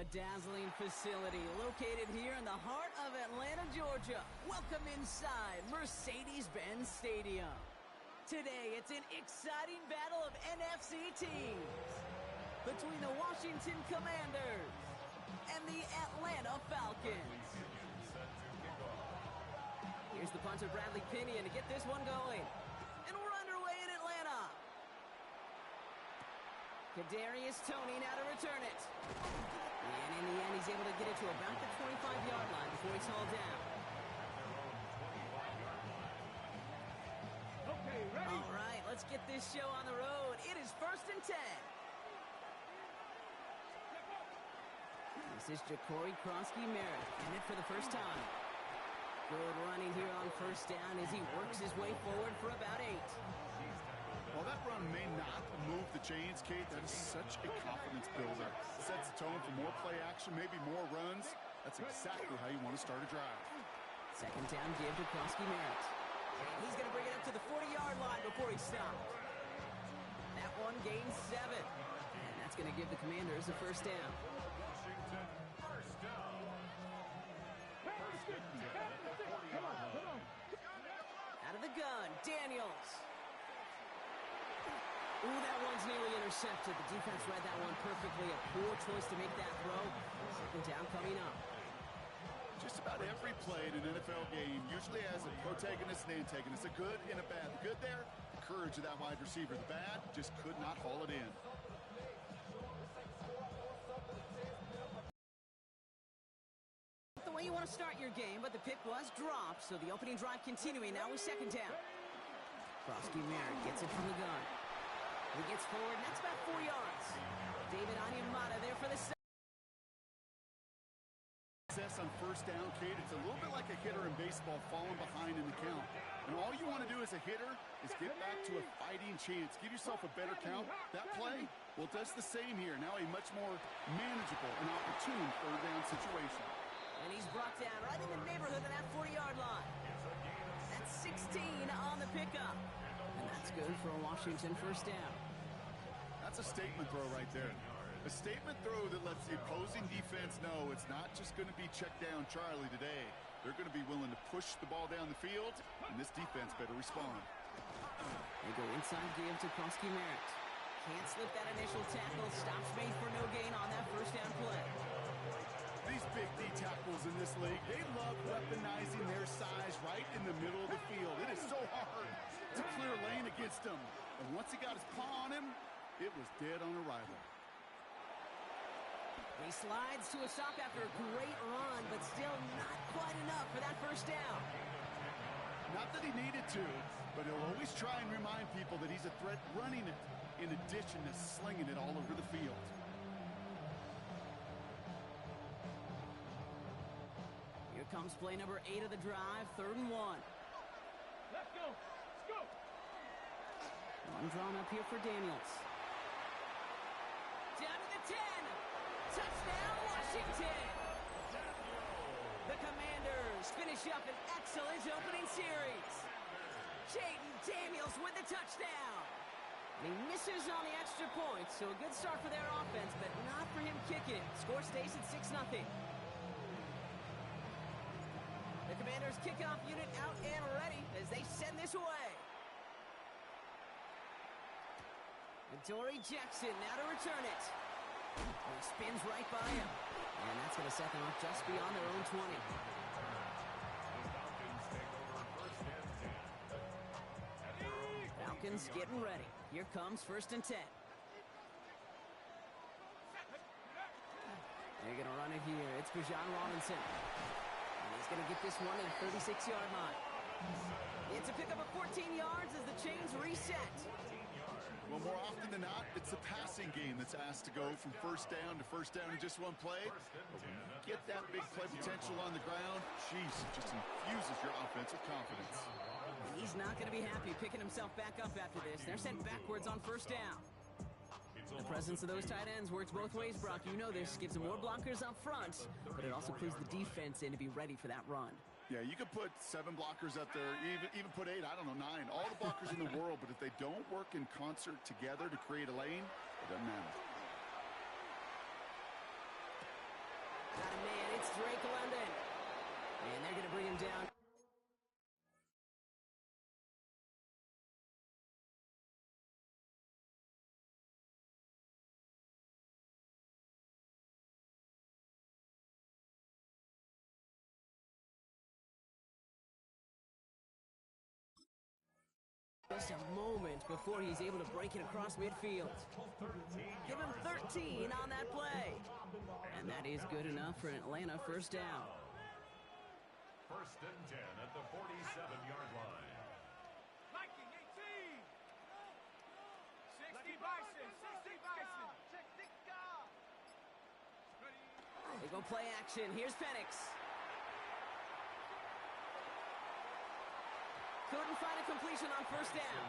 A dazzling facility located here in the heart of Atlanta, Georgia. Welcome inside Mercedes-Benz Stadium. Today, it's an exciting battle of NFC teams between the Washington Commanders and the Atlanta Falcons. Here's the punter, Bradley Pinion, to get this one going. And we're underway in Atlanta. Kadarius Toney now to return it. And in the end, he's able to get it to about the 25-yard line before he's hauled down. Okay, ready? All right, let's get this show on the road. It is 1st and 10. This is Ja'Cory Krosky-Merritt in it for the first time. Good running here on 1st down as he works his way forward for about 8. While that run may not move the chains, Kate, that is such a confidence builder. Sets the tone for more play action, maybe more runs. That's exactly how you want to start a drive. 2nd down give to Krosky-Merritt. He's going to bring it up to the 40-yard line before he stopped. That one gains 7. And that's going to give the Commanders a 1st down. Out of the gun, Daniels. Ooh, that one's nearly intercepted. The defense read that one perfectly. A poor choice to make that throw. 2nd down coming up. Just about every play in an NFL game usually has a protagonist and antagonist, a good and a bad. The good there, the courage of that wide receiver. The bad, just could not haul it in. The way you want to start your game, but the pick was dropped, so the opening drive continuing now with 2nd down. Krosky-Merritt gets it from the gun. He gets forward, and that's about 4 yards. David Onyemata there for the success on 1st down, Kate. It's a little bit like a hitter in baseball falling behind in the count. And all you want to do as a hitter is get back to a fighting chance. Give yourself a better count. That play, well, does the same here. Now a much more manageable and opportune 3rd down situation. And he's brought down right in the neighborhood of that 40-yard line. That's 16 on the pickup. And that's good for a Washington 1st down. That's a statement throw right there. A statement throw that lets the opposing defense know it's not just going to be check down Charlie today. They're going to be willing to push the ball down the field, and this defense better respond. They go inside give to Krosky-Merritt. Can't slip that initial tackle. Stops made for no gain on that 1st down play. These big D tackles in this league, they love weaponizing their size right in the middle of the field. It is so hard to clear lane against him. And once he got his paw on him, it was dead on arrival. He slides to a stop after a great run, but still not quite enough for that 1st down. Not that he needed to, but he'll always try and remind people that he's a threat running it, in addition to slinging it all over the field. Here comes play number 8 of the drive, 3rd and 1. Let's go. Let's go. One drawn up here for Daniels. Down to the 10. Touchdown, Washington. The Commanders finish up an excellent opening series. Jaden Daniels with the touchdown. And he misses on the extra point, so a good start for their offense, but not for him kicking it. Score stays at 6-0. The Commanders kickoff unit out and ready as they send this away. Dory Jackson now to return it. And he spins right by him. And that's going to set them up just beyond their own 20. Falcons getting ready. Here comes 1st and 10. They're going to run it here. It's Bijan Robinson. And he's going to get this one at the 36-yard line. It's a pickup of 14 yards as the chains reset. Well, more often than not, it's the passing game that's asked to go from 1st down to 1st down in just one play. But when you get that big play potential on the ground, geez, it just infuses your offensive confidence. He's not going to be happy picking himself back up after this. They're sent backwards on 1st down. The presence of those tight ends works both ways, Brock. You know this. Gives them more blockers up front, but it also clues the defense in to be ready for that run. Yeah, you could put 7 blockers up there, even put 8, I don't know, 9. All the blockers in the world, but if they don't work in concert together to create a lane, it doesn't matter. Drake London. And they're going to bring him down. Just a moment before he's able to break it across midfield. Give him 13 on that play. And that is good enough for an Atlanta first down. First and 10 at the 47-yard line. Viking 18. 60 Bison. 60 Bison. They go play action. Here's Penix. Couldn't find a completion on first down.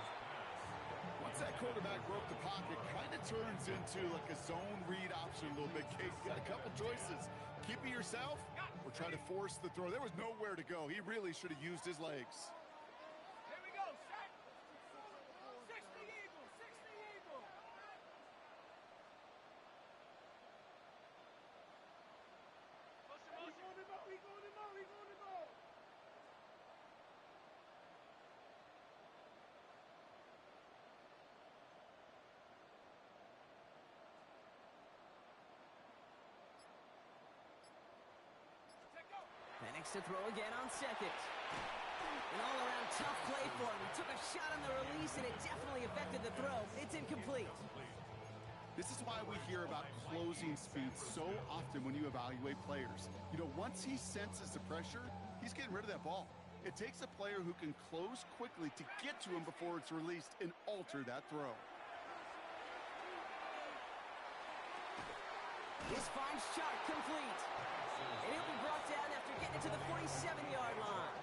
Once that quarterback broke the pocket, kind of turns into like a zone read option a little bit. Kate, you got a couple choices. Keep it yourself or try to force the throw. There was nowhere to go. He really should have used his legs. Here we go, set. 60 Eagles. 60 Eagles. Motion. He's going to go. He's going to go. He's going to go. Penix to throw again on second. An all-around tough play for him. He took a shot on the release, and it definitely affected the throw. It's incomplete. This is why we hear about closing speed so often when you evaluate players. You know, once he senses the pressure, he's getting rid of that ball. It takes a player who can close quickly to get to him before it's released and alter that throw. This fine shot complete. And he'll be brought down after getting it to the 47-yard line.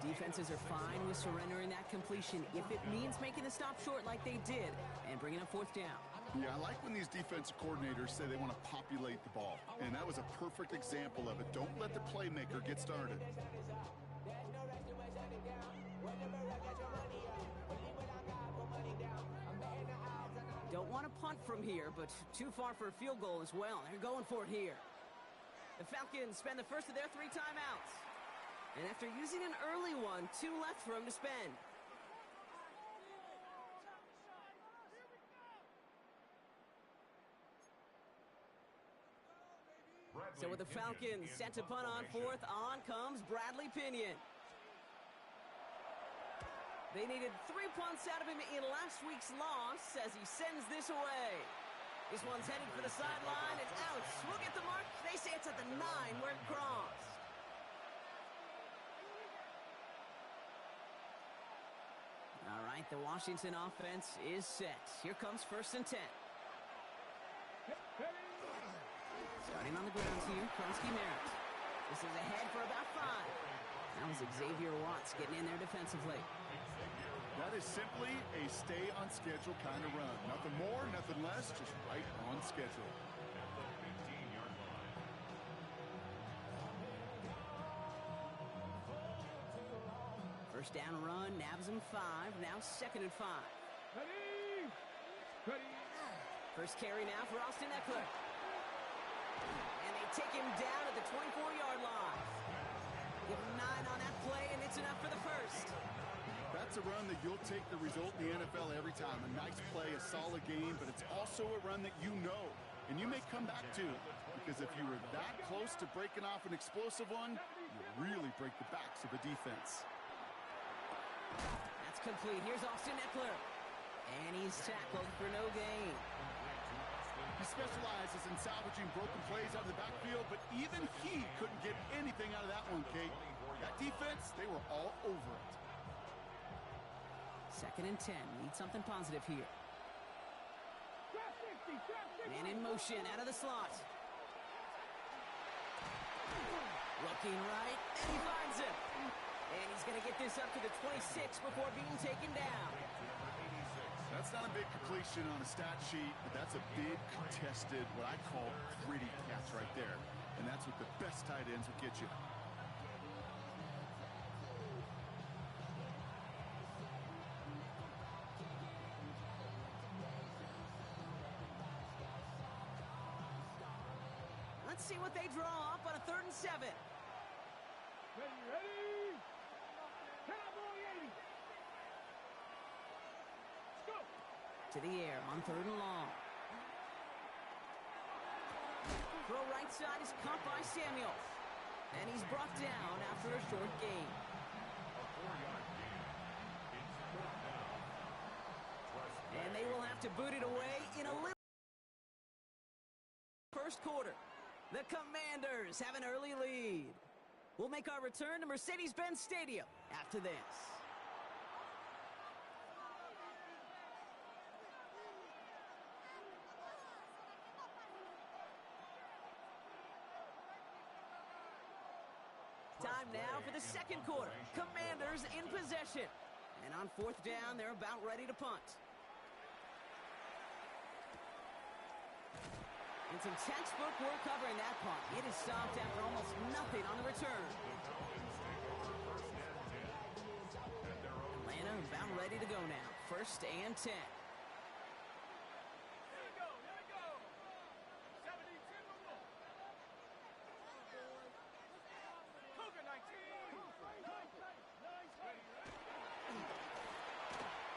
Defenses are fine with surrendering that completion if it means making the stop short like they did and bringing up fourth down. Yeah, I like when these defensive coordinators say they want to populate the ball. And that was a perfect example of it. Don't let the playmaker get started. Don't want to punt from here, but too far for a field goal as well. They're going for it here. The Falcons spend the first of their 3 timeouts. And after using an early one, 2 left for them to spend. So with the Falcons set to punt on fourth, on comes Bradley Pinion. They needed 3 punts out of him in last week's loss as he sends this away. This one's headed for the sideline and out. We'll get the mark. They say it's at the 9 where it crossed. All right, the Washington offense is set. Here comes first and 10. Starting on the ground here, Kronsky Merritt. This is ahead for about 5. That was Xavier Watts getting in there defensively. That is simply a stay-on-schedule kind of run. Nothing more, nothing less, just right on schedule. At the 15-yard line. First down run, nabs him 5. Now second and 5. Ready. First carry now for Austin Eckler. And they take him down at the 24-yard line. Give him 9 on that play, and it's enough for the first. That's a run that you'll take the result in the NFL every time. A nice play, a solid game, but it's also a run that you know, and you may come back to. Because if you were that close to breaking off an explosive one, you really break the backs of a defense. That's complete. Here's Austin Eckler. And he's tackled for no gain. He specializes in salvaging broken plays out of the backfield, but even he couldn't get anything out of that one, Kate. That defense, they were all over it. Second and 10. Need something positive here. Man in motion out of the slot. Looking right, and he finds him. And he's going to get this up to the 26 before being taken down. That's not a big completion on a stat sheet, but that's a big contested, what I call gritty catch right there. And that's what the best tight ends will get you. see what they draw up on a 3rd and 7. Ready? Cowboy 80. Let's go. To the air on 3rd and long. Throw right side is caught by Samuel. And he's brought down after a short gain. A 4-yard gain. It's 4th down. And they will have to boot it away in a little first quarter. The Commanders have an early lead. We'll make our return to Mercedes-Benz Stadium after this. Time now for the second quarter. Commanders in possession. And on 4th down, they're about ready to punt. And some textbook work covering that punt. It is stopped after almost nothing on the return. Atlanta about ready to go now. 1st and 10. Here we go. 72 to 1. Cougar 19.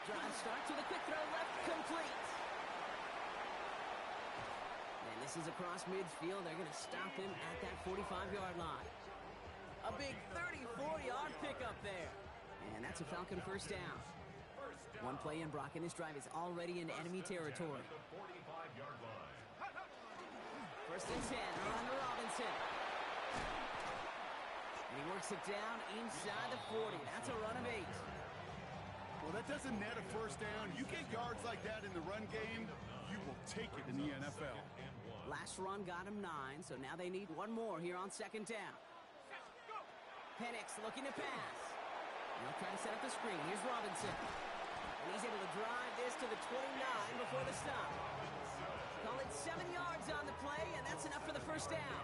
Drive starts with a quick throw left, complete. And this is across midfield. They're going to stop him at that 45-yard line. A big 34-yard pickup there. And that's a Falcon 1st down. One play in, Brock, and this drive is already in enemy territory. 45-yard line. 1st and 10, on to Robinson. And he works it down inside the 40. That's a run of 8. Well, that doesn't net a 1st down. You get yards like that in the run game, you will take it in the NFL. Last run got him 9, so now they need one more here on 2nd down. Penix looking to pass. They'll try to set up the screen. Here's Robinson. And he's able to drive this to the 29 before the stop. Call it 7 yards on the play, and that's enough for the 1st down.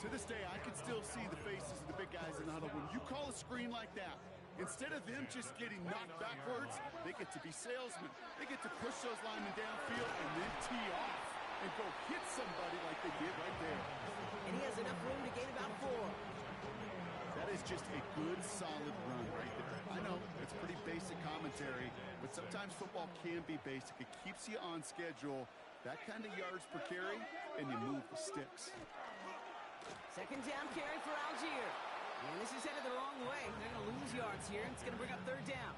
To this day, I can still see the faces of the big guys in the huddle. When you call a screen like that, instead of them just getting knocked backwards, they get to be salesmen. They get to push those linemen downfield and then tee off and go hit somebody like they did right there. And he has enough room to gain about 4. That is just a good, solid run right there. I know, it's pretty basic commentary, but sometimes football can be basic. It keeps you on schedule, that kind of yards per carry, and you move the sticks. 2nd down carry for Algier. And this is headed the wrong way. They're going to lose yards here. It's going to bring up 3rd down.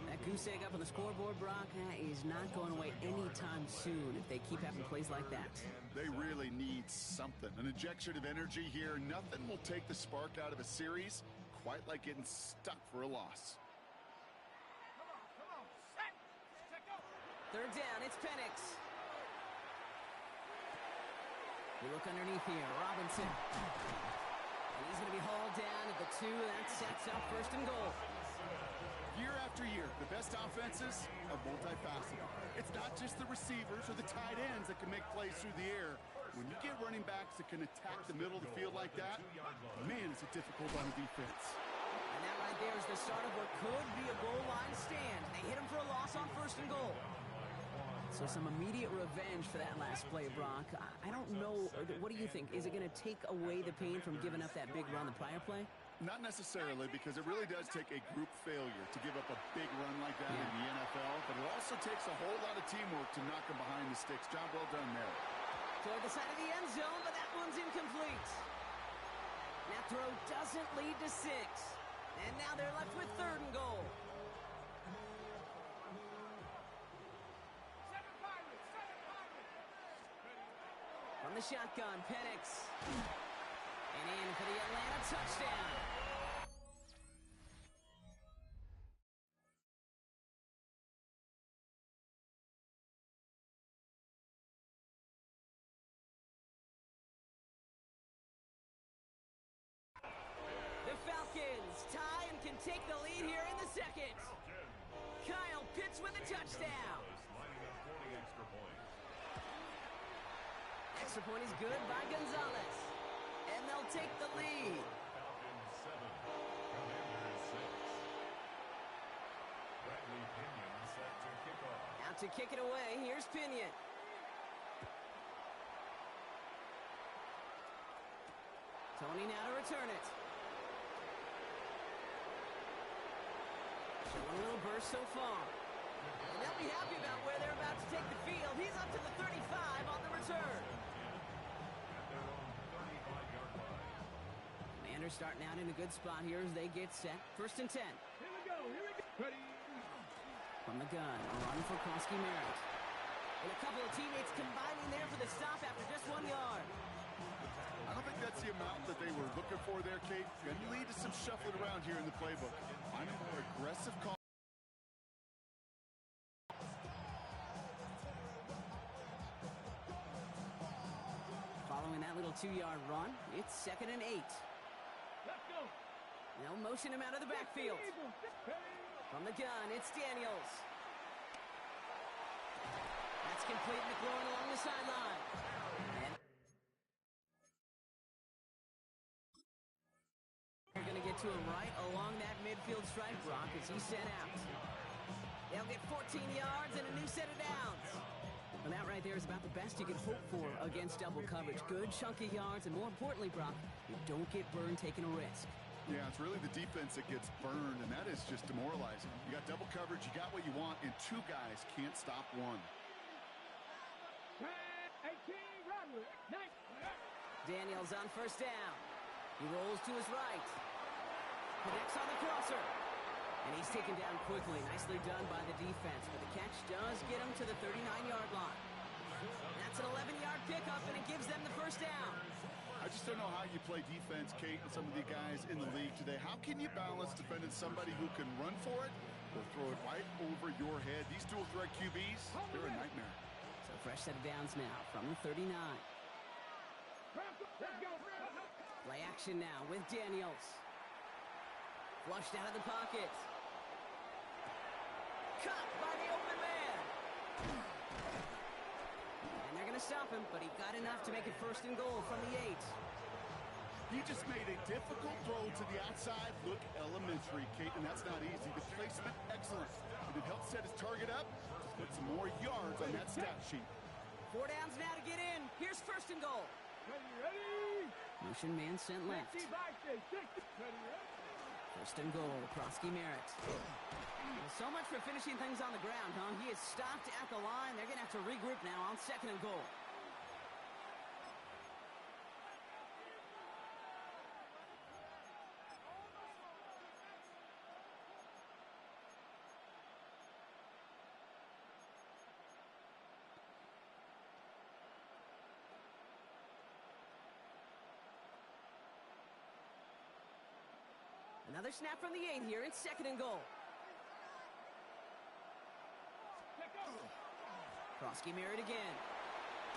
That goose egg up on the scoreboard, Brock, that is not going away anytime soon if they keep having plays like that. They really need something. An injection of energy here. Nothing will take the spark out of a series quite like getting stuck for a loss. Come on. Set. Check out. 3rd down, it's Penix. We look underneath here. Robinson. And he's going to be hauled down at the 2. That sets up 1st and goal. Year after year, the best offenses are multifaceted. It's not just the receivers or the tight ends that can make plays through the air. When you get running backs that can attack the middle of the field like that, man, is it difficult on the defense. And that right there is the start of what could be a goal line stand. They hit him for a loss on 1st and goal. So some immediate revenge for that last play, Brock. I don't know. What do you think? Is it going to take away the pain from giving up that big run the prior play? Not necessarily, because it really does take a group failure to give up a big run like that in the NFL, but it also takes a whole lot of teamwork to knock them behind the sticks. Job well done there. Toward the side of the end zone, but that one's incomplete. That throw doesn't lead to 6. And now they're left with 3rd and goal. From the shotgun, Penix. And in for the Atlanta touchdown. The Falcons tie and can take the lead here in the 2nd. Kyle Pitts with a touchdown. Extra point is good by Gonzalez. And they'll take the lead. Falcons 7, Commanders 6. Bradley Pinion set to kick off. Out to kick it away, here's Pinion. Tony now to return it. Showing a little burst so far. And they'll be happy about where they're about to take the field. He's up to the 35 on the return. Commanders starting out in a good spot here as they get set. 1st and 10. Here we go. Ready. From the gun, a run for Merritt. And a couple of teammates combining there for the stop after just 1 yard. I don't think that's the amount that they were looking for there, Kate. Going to lead to some shuffling around here in the playbook. Find a more aggressive call. Following that little 2-yard run, it's 2nd and 8. Let's go. They'll motion him out of the backfield. From the gun, it's Daniels. That's complete. McLaurin along the sideline. And they're going to get to him right along that midfield stripe, Brock, as he's sent out. They'll get 14 yards and a new set of downs. And that right there is about the best you can hope for against double coverage. Good chunky yards, and more importantly, Brock, you don't get burned taking a risk. Yeah, it's really the defense that gets burned, and that is just demoralizing. You got double coverage, you got what you want, and 2 guys can't stop one. 18, run with it. Nice. Daniels on 1st down. He rolls to his right. Connects on the crosser. And he's taken down quickly. Nicely done by the defense. But the catch does get him to the 39-yard line. That's an 11-yard pickup, and it gives them the 1st down. I just don't know how you play defense, Kate, and some of the guys in the league today. How can you balance defending somebody who can run for it or throw it right over your head? These dual threat QBs, they're a nightmare. So fresh set of downs now from the 39. Let's go. Play action now with Daniels. Flushed out of the pocket. Cut by the open man. And they're going to stop him, but he got enough to make it 1st and goal from the 8. He just made a difficult throw to the outside. Look elementary, Kate, and that's not easy. The placement, excellent. And it helped set his target up to put some more yards on that stat sheet. 4 downs now to get in. Here's 1st and goal. Ready. Motion man sent left. 60 by 6. 60. Ready. 1st and goal, Merritt. Well, so much for finishing things on the ground, huh? He is stopped at the line. They're going to have to regroup now on 2nd and goal. Another snap from the 8 here. It's 2nd and goal. Merritt again.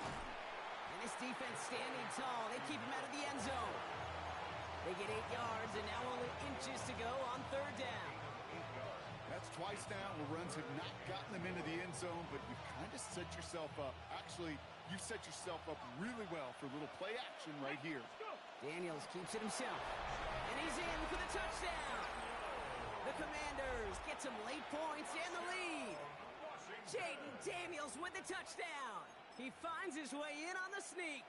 And this defense standing tall. They keep him out of the end zone. They get 8 yards, and now only inches to go on 3rd down. That's twice now where runs have not gotten them into the end zone, but you kind of set yourself up. Actually, you set yourself up really well for a little play action right here. Daniels keeps it himself. And he's in for the touchdown. The Commanders get some late points and the lead. Jaden Daniels with the touchdown. He finds his way in on the sneak.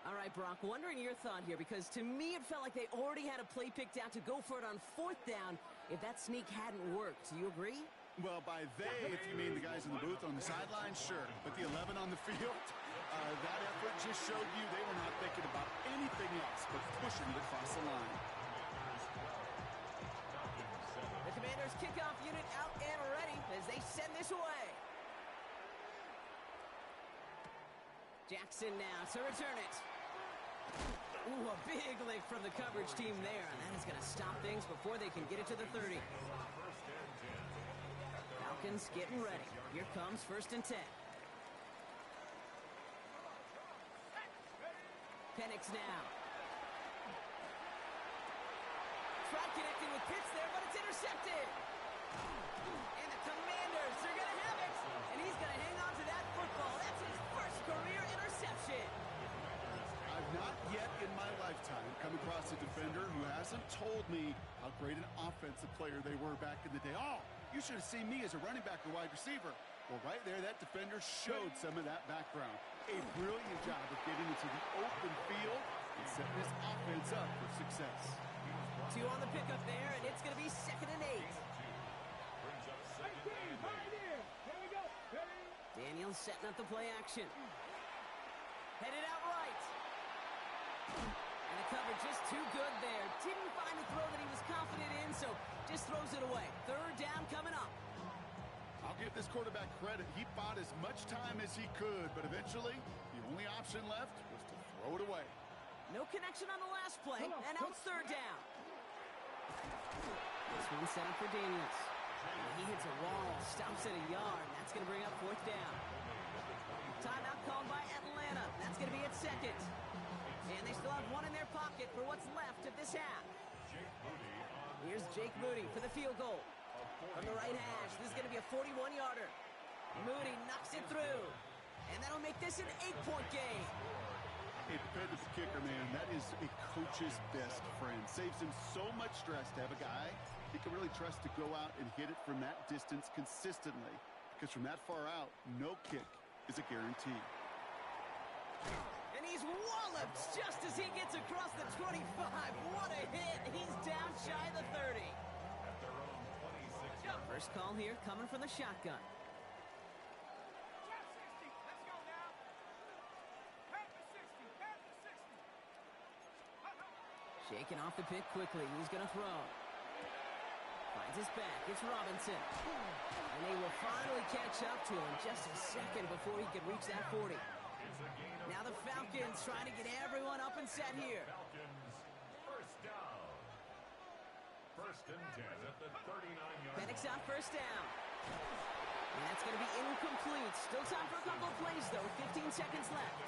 All right, Brock, wondering your thought here, because to me it felt like they already had a play picked out to go for it on 4th down if that sneak hadn't worked. Do you agree? Well, by they, if you mean the guys in the booth on the sideline, sure. But the 11 on the field, that effort just showed you they were not thinking about anything else but pushing it across the line. The Commanders kickoff unit out and ready as they send this away. Jackson now to return it. Ooh, a big lick from the coverage team there, and that is going to stop things before they can get it to the 30. Falcons getting ready. Here comes 1st and 10. Penix now. Tried connecting with Pitts there, but it's intercepted. And the Commanders are going to have it. And he's going to hang on to that football. That's his first career interception. I've not yet in my lifetime come across a defender who hasn't told me how great an offensive player they were back in the day. Oh, you should have seen me as a running back or wide receiver. Well, right there, that defender showed some of that background. A brilliant job of getting into the open field. success. 2 on the pickup there, and it's going to be 2nd and 8. Brings up second and 8. Here we go. Ready? Daniels setting up the play action. Headed out right. And the cover just too good there. Didn't find a throw that he was confident in, so just throws it away. 3rd down coming up. I'll give this quarterback credit. He bought as much time as he could, but eventually, the only option left was to throw it away. No connection on the last play, and now it's 3rd down. This one set up for Daniels. And he hits a wall, stops at a yard. That's going to bring up 4th down. Timeout called by Atlanta. That's going to be at 2nd. And they still have 1 in their pocket for what's left of this half. Here's Jake Moody for the field goal. From the right hash, this is going to be a 41-yarder. Moody knocks it through. And that'll make this an 8-point game. Hey, compared to the kicker, man, that is a coach's best friend. Saves him so much stress to have a guy he can really trust to go out and hit it from that distance consistently. Because from that far out, no kick is a guarantee. And he's walloped just as he gets across the 25. What a hit. He's down shy of the 30. First call here coming from the shotgun. Check 60. Let's go now. Head to 60. Head to 60. Shaking off the pick quickly. He's going to throw. Finds his back. It's Robinson. And they will finally catch up to him just a second before he can reach that 40. Now the Falcons trying to get everyone up and set here. First down. 1st and 10 at the 39-yard line. Penix on 1st down. And that's going to be incomplete. Still time for a couple of plays, though. 15 seconds left.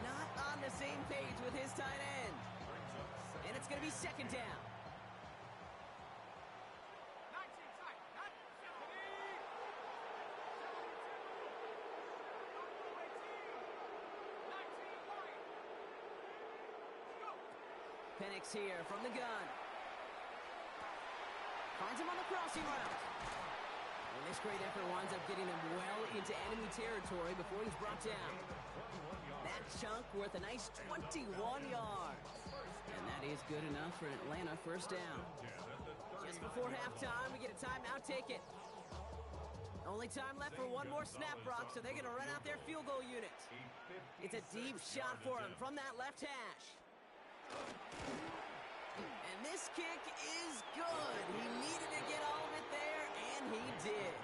Not on the same page with his tight end. And it's going to be 2nd down. 19 tight. 19 Penix here from the gun. Finds him on the crossing route. And this great effort winds up getting him well into enemy territory before he's brought down. That chunk worth a nice 21 yards. And that is good enough for an Atlanta 1st down. Just before halftime, we get a timeout. Take it. Only time left for one more snap, Brock, so they're going to run out their field goal unit. It's a deep shot for him from that left hash. And this kick is good. He needed to get all of it there, and he did.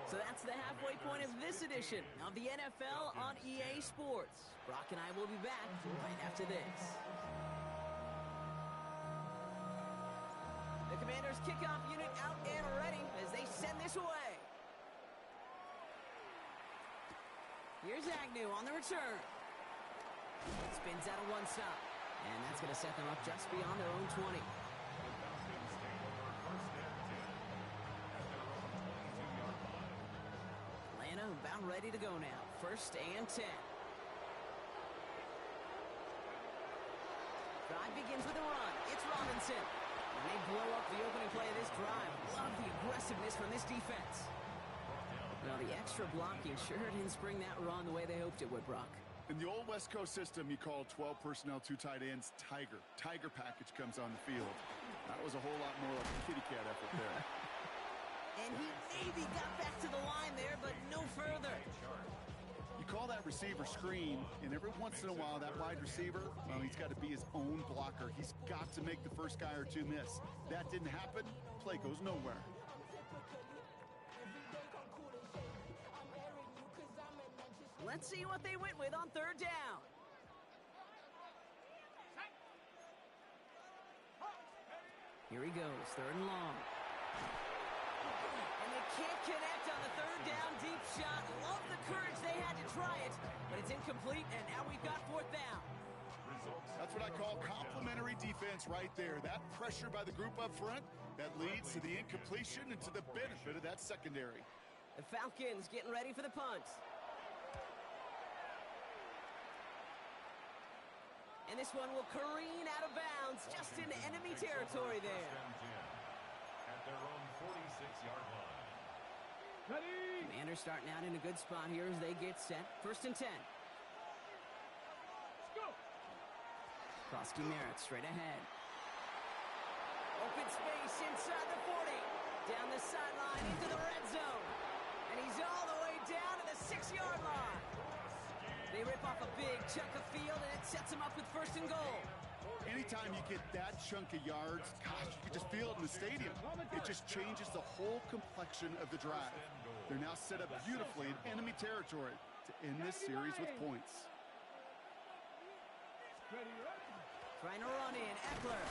So that's the halfway point of this edition of the NFL on EA Sports. Brock and I will be back right after this. The Commanders' kickoff unit out and ready as they send this away. Here's Agnew on the return. Spins out of one stop. And that's going to set them up just beyond their own 20. Atlanta about ready to go now. 1st and 10. Drive begins with a run. It's Robinson. And they blow up the opening play of this drive. Love the aggressiveness from this defense. Well, the extra blocking sure didn't spring that run the way they hoped it would, Brock. In the old West Coast system, you call 12 personnel, 2 tight ends, Tiger. Tiger package comes on the field. That was a whole lot more like a kitty cat effort there. And he maybe got back to the line there, but no further. You call that receiver screen, and every once in a while, that wide receiver, well, he's got to be his own blocker. He's got to make the first guy or two miss. That didn't happen. Play goes nowhere. Let's see what they went with on 3rd down. Here he goes, 3rd and long. And they can't connect on the 3rd down deep shot. Love the courage they had to try it, but it's incomplete, and now we've got 4th down. That's what I call complimentary defense right there. That pressure by the group up front, that leads to the incompletion and to the benefit of that secondary. The Falcons getting ready for the punt. And this one will careen out of bounds just into enemy territory there. At their own 46-yard line. Ready? Commanders starting out in a good spot here as they get set. 1st and 10. Let's go. Across Krusty Merritt straight ahead. Open space inside the 40. Down the sideline into the red zone. And he's all the way down to the 6-yard line. They rip off a big chunk of field, and it sets them up with first and goal. Anytime you get that chunk of yards, gosh, you can just feel it in the stadium. It just changes the whole complexion of the drive. They're now set up beautifully in enemy territory to end this series with points. Trying to run in, Eckler.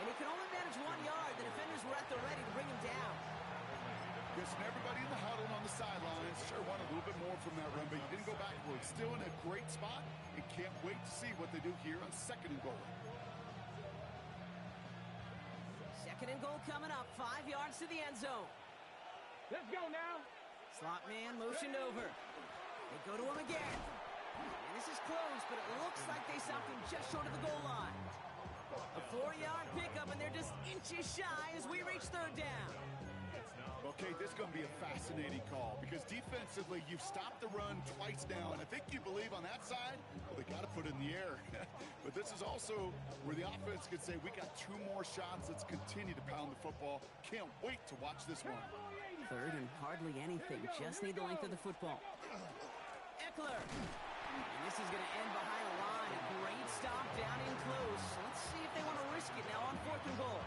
And he can only manage 1 yard. The defenders were at the ready to bring him down. Yes, and everybody in the huddle and on the sidelines sure want a little bit more from that run, but you didn't go backwards. Still in a great spot, and can't wait to see what they do here on second and goal. Second and goal coming up, 5 yards to the end zone. Let's go now. Slot man motioned over. They go to him again. And this is close, but it looks like they stopped him just short of the goal line. A 4-yard pickup, and they're just inches shy as we reach third down. Okay, this is going to be a fascinating call because defensively, you've stopped the run twice now, and I think you believe on that side, well, they got to put it in the air. But this is also where the offense could say, we got 2 more shots. Let's continue to pound the football. Can't wait to watch this one. Third and hardly anything. Just need the length of the football. Eckler. And this is going to end behind the line. A great stop down in close. Let's see if they want to risk it now on fourth and goal.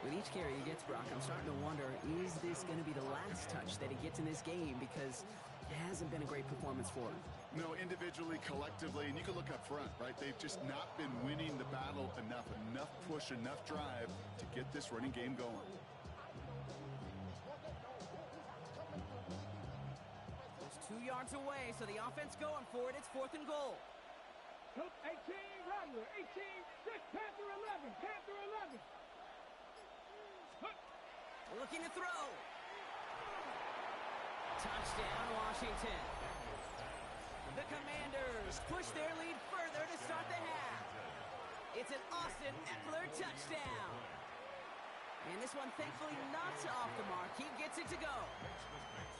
With each carry he gets, Brock, I'm starting to wonder, is this going to be the last touch that he gets in this game? Because it hasn't been a great performance for him. No, individually, collectively, and you can look up front, right? They've just not been winning the battle enough push, enough drive to get this running game going. It's 2 yards away, so the offense going for it. It's fourth and goal. Cook 18, Rattler 18, 6, Panther 11, Panther 11. Looking to throw. Touchdown, Washington. The Commanders push their lead further to start the half. It's an Austin Eckler touchdown. And this one, thankfully, not off the mark. He gets it to go. Makes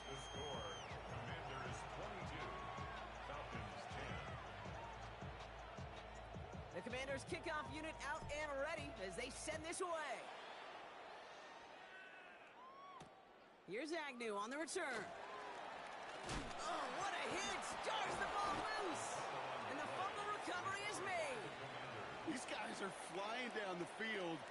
the score. Commanders 22, Falcons 10. The Commanders kickoff unit out and ready as they send this away. Here's Agnew on the return. Oh, what a hit! Jars the ball loose! And the fumble recovery is made. These guys are flying down the field.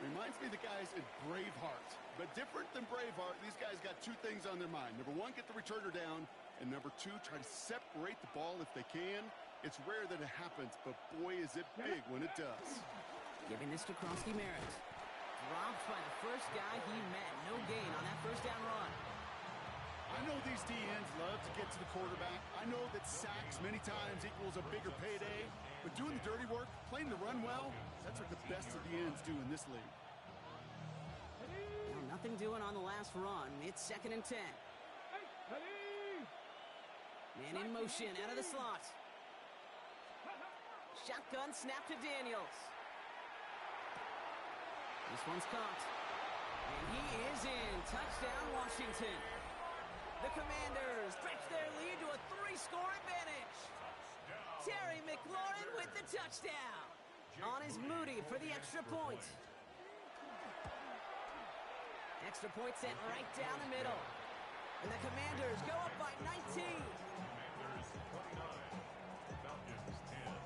Reminds me of the guys in Braveheart. But different than Braveheart, these guys got 2 things on their mind. Number 1, get the returner down. And number 2, try to separate the ball if they can. It's rare that it happens, but boy, is it big when it does. Giving this to Krusty Merritt. Dropped by the first guy he met. No gain on that first down run. I know these DNs love to get to the quarterback. I know that sacks many times equals a bigger payday. But doing the dirty work, playing the run well, that's what the best of the ends do in this league. Well, nothing doing on the last run. It's second and 10. Man in motion out of the slot. Shotgun snap to Daniels. This one's caught. And he is in. Touchdown, Washington. The Commanders stretch their lead to a 3-score advantage. Terry McLaurin with the touchdown. On is Moody for the extra point. Extra point sent right down the middle. And the Commanders go up by 19. Commanders 29, Falcons 10.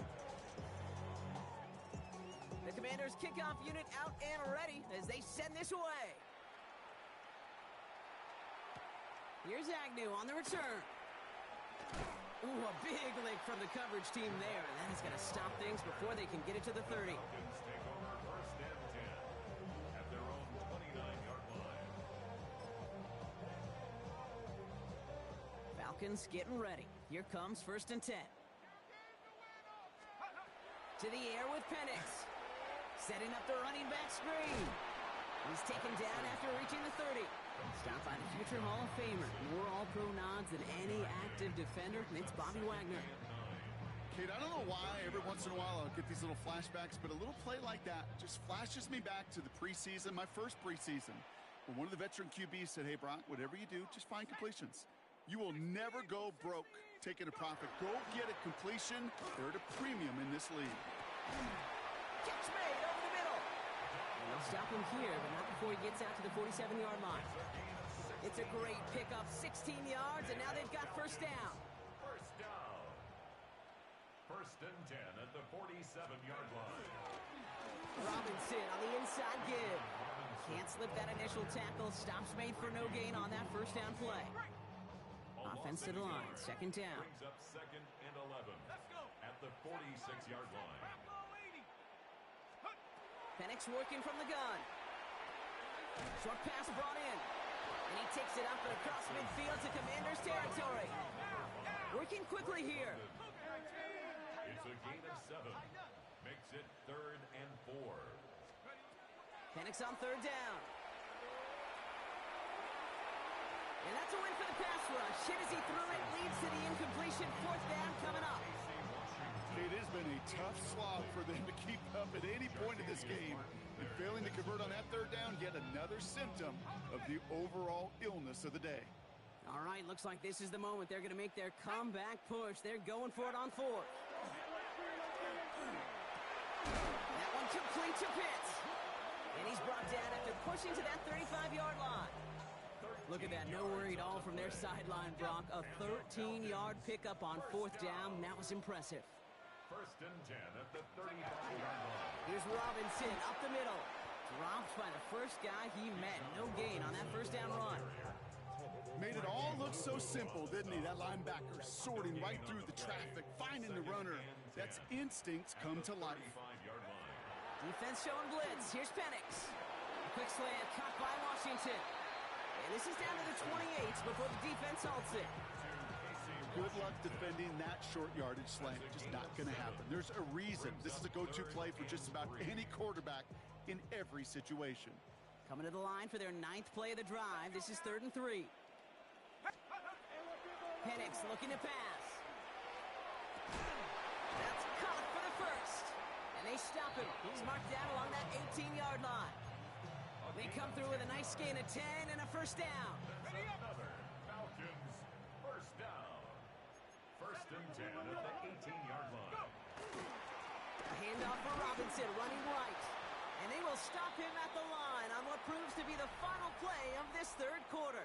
The Commanders kickoff unit out and ready as they send this away. Here's Agnew on the return. Ooh, a big lick from the coverage team there. And that is going to stop things before they can get it to the 30. Falcons take over first and 10 at their own 29-yard line. Falcons getting ready. Here comes first and 10. To the air with Penix. Setting up the running back screen. He's taken down after reaching the 30. Stopped by the future Hall of Famer. More All-Pro nods than any active defender. It's Bobby Wagner. Kate, I don't know why every once in a while I'll get these little flashbacks, but a little play like that just flashes me back to the preseason, my first preseason, when one of the veteran QBs said, hey, Brock, whatever you do, just find completions. You will never go broke taking a profit. Go get a completion. They're at a premium in this league. Catch made over the middle. And they'll stop him here, but not before he gets out to the 47-yard line. It's a great pickup, 16 yards, and now they've got first down. First down. First and 10 at the 47-yard line. Robinson on the inside give. Can't slip that initial tackle. Stops made for no gain on that first down play. Offense to the line, second down. Brings up second and 11 at the 46-yard line. Penix working from the gun. Short pass brought in. And he takes it up and across midfield to Commanders territory. Working quickly here. It's a gain of 7. Makes it 3rd and 4. Penix on third down. And that's a win for the pass rush. Hit as he threw it, leads to the incompletion. Fourth down coming up. It has been a tough slog for them to keep up at any point in this game. And failing to convert on that third down, yet another symptom of the overall illness of the day. All right, looks like this is the moment they're going to make their comeback push. They're going for it on fourth. That one complete to Pitts. And he's brought down after pushing to that 35-yard line. Look at that, no worry at all from their sideline, Brock. A 13-yard pickup on fourth down. That was impressive. First and 10 at the 35-yard line. Here's Robinson up the middle. Dropped by the first guy he met. No gain on that first down run. Made it all look so simple, didn't he? That linebacker sorting right through the traffic, finding the runner. That's instincts come to life. 35-yard line. Defense showing blitz. Here's Penix. A quick slant caught by Washington. And this is down to the 28 before the defense halts it. Good luck defending that short yardage slant. Just not going to happen. There's a reason this is a go-to play for just about any quarterback in every situation. Coming to the line for their 9th play of the drive. This is 3rd and 3. Penix looking to pass. That's caught for the first. And they stop him. He's marked down along that 18-yard line. They come through with a nice gain of 10 and a first down. Another Falcons first down. First and 10 at the 18-yard line. A handoff for Robinson running right. And they will stop him at the line on what proves to be the final play of this third quarter.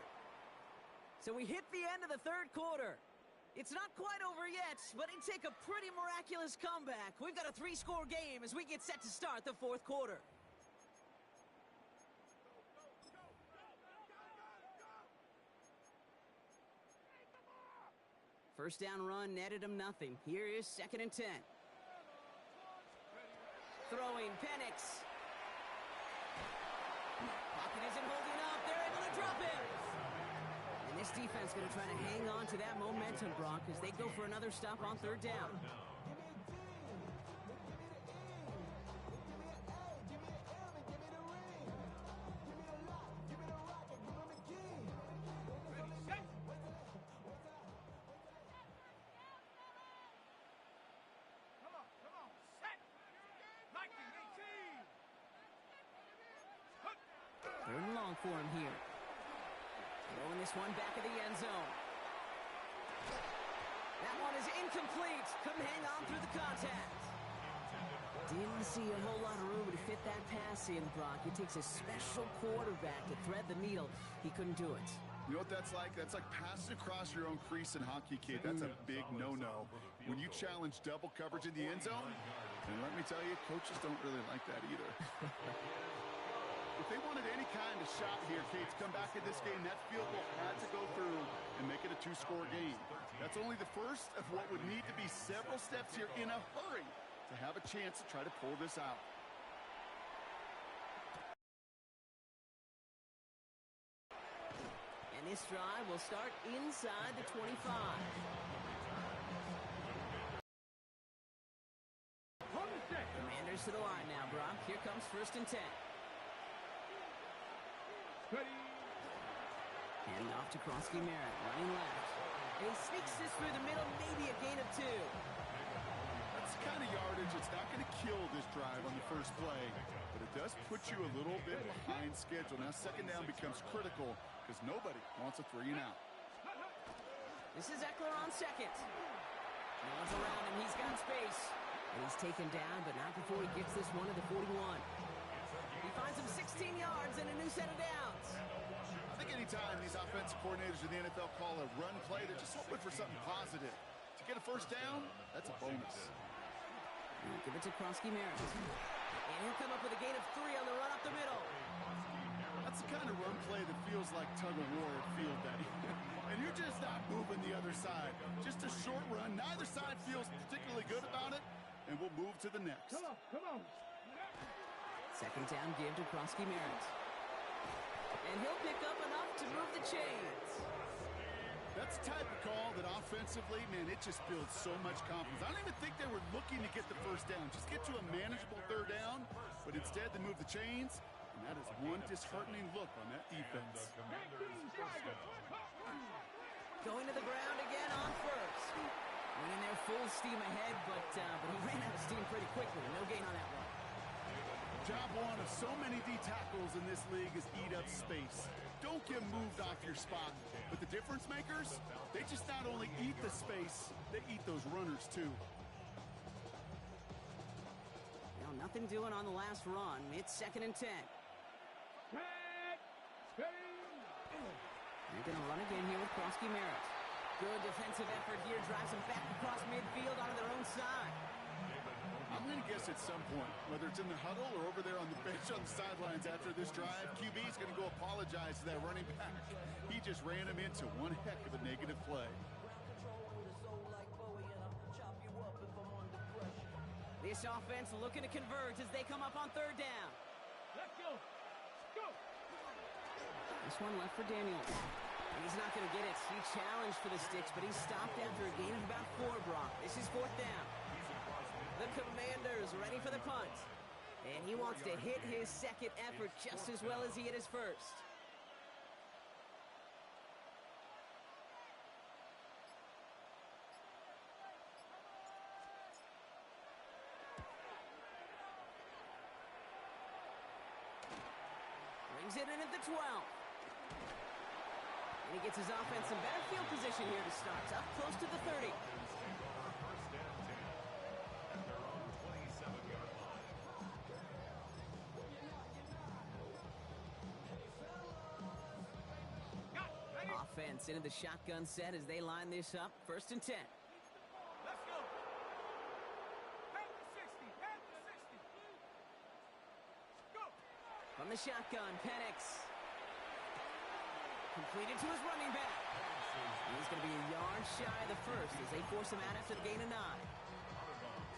So we hit the end of the third quarter. It's not quite over yet, but it'd take a pretty miraculous comeback. We've got a 3-score game as we get set to start the fourth quarter. First down run netted him nothing. Here is 2nd and 10. Throwing Penix. Pocket isn't holding up. They're able to drop him. And this defense going to try to hang on to that momentum, Brock, as they go for another stop on third down. Third and long for him here. Throwing this one back of the end zone. That one is incomplete. Couldn't hang on through the contact. Didn't see a whole lot of room to fit that pass in, Brock. It takes a special quarterback to thread the needle. He couldn't do it. You know what that's like? That's like passing across your own crease in hockey, kid. That's a big no-no. When you challenge double coverage in the end zone, and let me tell you, coaches don't really like that either. If they wanted any kind of shot here, Kate, to come back in this game, that field goal had to go through and make it a 2-score game. That's only the first of what would need to be several steps here in a hurry to have a chance to try to pull this out. And this drive will start inside the 25. Commanders to the line now, Brock. Here comes 1st and 10. Hand off to Krosky Merritt, running left. And he sneaks this through the middle, maybe a gain of 2. That's the kind of yardage. It's not going to kill this drive on the first play, but it does put you a little bit behind schedule. Now second down becomes critical because nobody wants a 3-and-out. This is Eckler on second. No one's around him. He's got space. And He's taken down, but not before he gets this one to the 41. He finds him 16 yards and a new set of downs. I think anytime these offensive coordinators in the NFL call a run play, they're just hoping for something positive. To get a first down, that's a bonus. Give it to Krosky-Merritt. And he'll come up with a gain of 3 on the run up the middle. That's the kind of run play that feels like tug-of-war at field day. And you're just not moving the other side. Just a short run. Neither side feels particularly good about it. And we'll move to the next. Come on. Second down give to Krosky-Merritt. And he'll pick up enough to move the chains. That's the type of call that offensively, man, it just builds so much confidence. I don't even think they were looking to get the first down. Just get to a manageable third down. But instead, they move the chains. And that is one disheartening look on that defense. Going to the ground again on first. Went in there full steam ahead, but he ran out of steam pretty quickly. No gain on that one. Job one of so many D tackles in this league is eat up space. Don't get moved off your spot. But the difference makers, they just not only eat the space, they eat those runners too. Now nothing doing on the last run. It's 2nd and 10. They're going to run again here with Krosky-Merritt. Good defensive effort here. Drives them back across midfield onto their own side. I'm going to guess at some point, whether it's in the huddle or over there on the bench on the sidelines after this drive, QB is going to go apologize to that running back. He just ran him into one heck of a negative play. This offense looking to convert as they come up on 3rd down. Let's go. Go. This one left for Daniels. And he's not going to get it. He challenged for the sticks, but he's stopped after a gain of about 4, Brock. This is 4th down. The Commanders ready for the punt. And he wants to hit his second effort just as well as he hit his first. Brings it in at the 12. And he gets his offense in better field position here to start. Up close to the 30. Offense into the shotgun set as they line this up. 1st and 10. Let's go. Head to 60. Head to 60. Go. From the shotgun, Penix. Completed to his running back. He's going to be a yard shy of the first as they force him out after the gain of 9.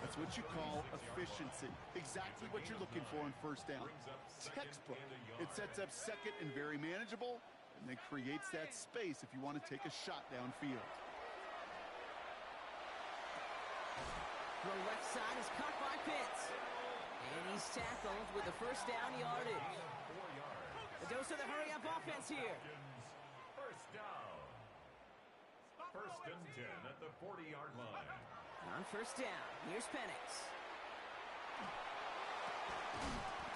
That's what you call efficiency. Exactly what you're looking for on 1st down. Textbook. It sets up 2nd and very manageable, and then creates that space if you want to take a shot downfield. The left side is cut by Pitts. And he's tackled with the 1st down yardage. The dose of the hurry-up offense here. 1st down. 1st and 10 at the 40-yard line. On 1st down, here's Penix.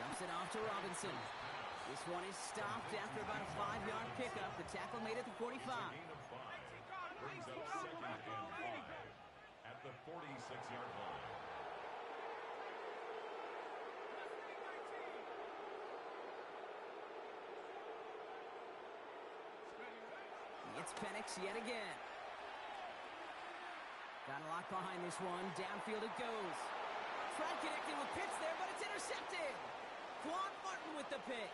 Dumps it off to Robinson. This one is stopped after about a 5-yard pickup. The tackle made at the 45. Brings up 2nd and 5 at the 46-yard line. It's Penix yet again. Got a lot behind this one. Downfield it goes. Tried connecting with Pitts there, but it's intercepted. Quan Martin with the pick.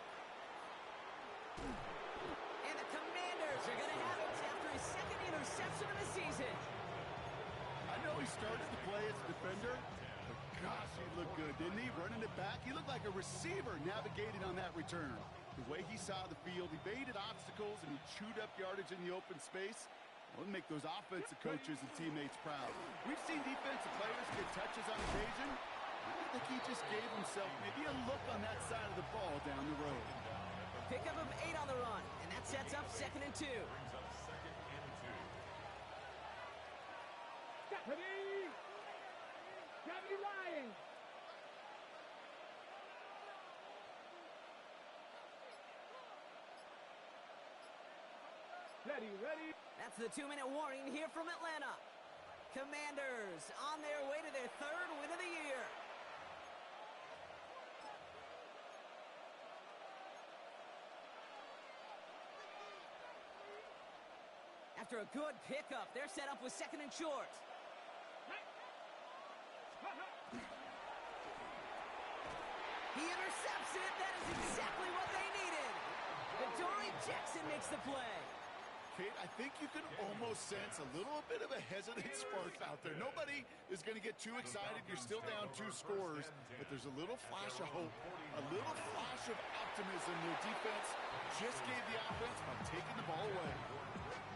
And the Commanders are going to have it after his 2nd interception of the season. I know he started the play as a defender, but gosh, he looked good, didn't he? Running it back, he looked like a receiver navigating on that return. The way he saw the field, he baited obstacles, and he chewed up yardage in the open space. It'll make those offensive coaches and teammates proud. We've seen defensive players get touches on occasion. I think he just gave himself maybe a look on that side of the ball down the road. Pickup of 8 on the run, and that sets up 2nd and 2. Brings up 2nd and 2. Ready. Gravity lying. Ready. That's the 2-minute warning here from Atlanta. Commanders on their way to their 3rd win of the year. After a good pickup, they're set up with second and short. He intercepts it. That is exactly what they needed. Adoree Jackson makes the play. Kate, I think you can almost sense a little bit of a hesitant spark out there. Nobody is going to get too excited. You're still down 2 scores, but there's a little flash of hope, a little flash of optimism. Your defense just gave the offense by taking the ball away.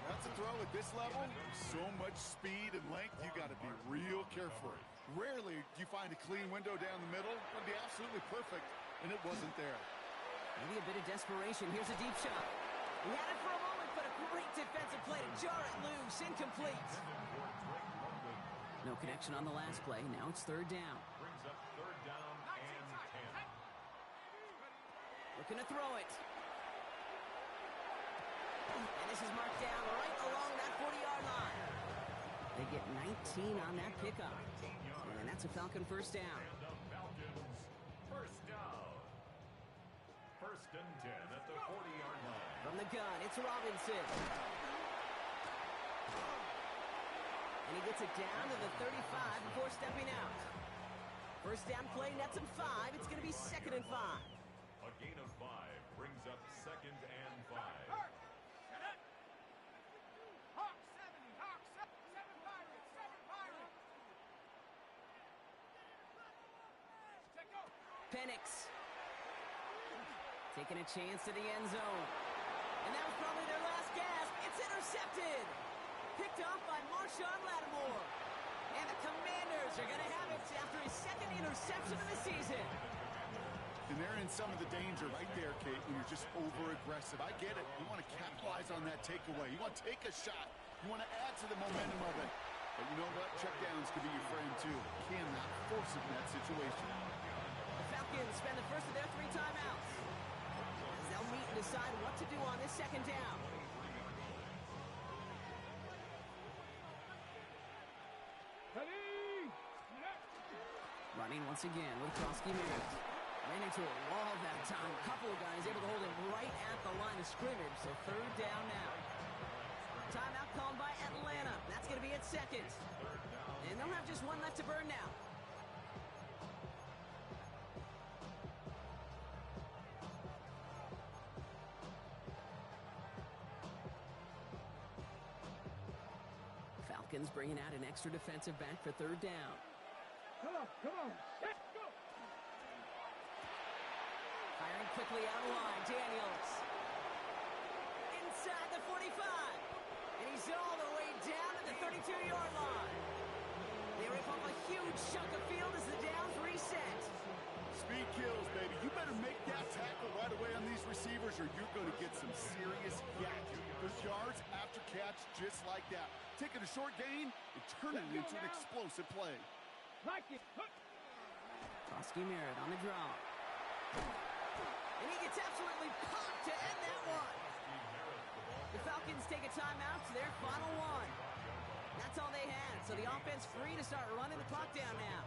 That's a throw at this level. So much speed and length, you got to be real careful. Rarely do you find a clean window down the middle. It would be absolutely perfect, and it wasn't there. Maybe a bit of desperation. Here's a deep shot. He had it for a moment, but a great defensive play to jar it loose. Incomplete. No connection on the last play. Now it's third down. Brings up third down and 10. Looking to throw it. And this is marked down right along that 40-yard line. They get 19 on that pickup. And that's a Falcon first down. And the Falcons first down. First and 10 at the 40-yard line. From the gun, it's Robinson. And he gets it down to the 35 before stepping out. First down play nets him 5. It's going to be second and 5. A gain of 5 brings up second and 5. Hawk 70, Hawk 7 Pirates, 7 Pirates. Check go. Penix taking a chance to the end zone. And that was probably their last gasp. It's intercepted. Picked off by Marshawn Lattimore. And the Commanders are going to have it after his second interception of the season. And they're in some of the danger right there, Kate, when you're just over-aggressive. I get it. You want to capitalize on that takeaway. You want to take a shot. You want to add to the momentum of it. But you know what? Checkdowns could be your friend, too. Cannot force it in that situation. The Falcons spend the first of their 3 timeouts. They'll meet and decide what to do on this second down. Running once again with Krosky Merritt. Ran into a wall that time. A couple of guys able to hold him right at the line of scrimmage. So third down now. Timeout called by Atlanta. That's going to be at second. And they'll have just one left to burn now. Falcons bringing out an extra defensive back for third down. Come on. Let's go. Firing quickly out of line. Daniels. Inside the 45. And he's all the way down to the 32-yard line. They rip up a huge chunk of field as the downs reset. Speed kills, baby. You better make that tackle right away on these receivers or you're going to get some serious yak. Those yards after catch just like that. Taking a short gain and turning it into an explosive play. Like it. Krosky Merritt on the draw. And he gets absolutely popped to end that one. The Falcons take a timeout to their final one. That's all they had, so the offense free to start running the clock down now.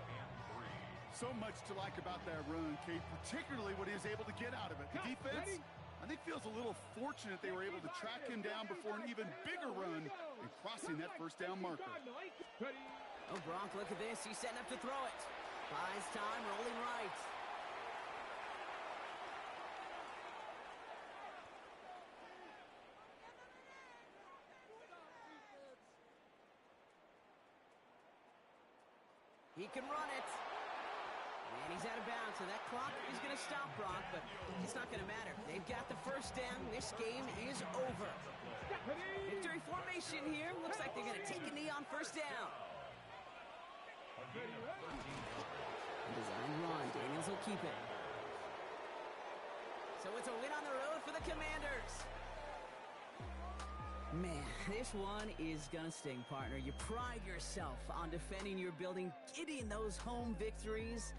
So much to like about that run, Kate, particularly what he was able to get out of it. The defense, I think, feels a little fortunate they were able to track him down before an even bigger run and crossing that first down marker. Oh, Gronk, look at this. He's setting up to throw it. Buys time, rolling right. He can run it. And he's out of bounds, so that clock is going to stop Gronk, but it's not going to matter. They've got the first down. This game is over. Victory formation here. Looks like they're going to take a knee on first down. Design run. Daniels will keep it. So it's a win on the road for the Commanders. Man, this one is gonna sting, partner. You pride yourself on defending your building, getting those home victories,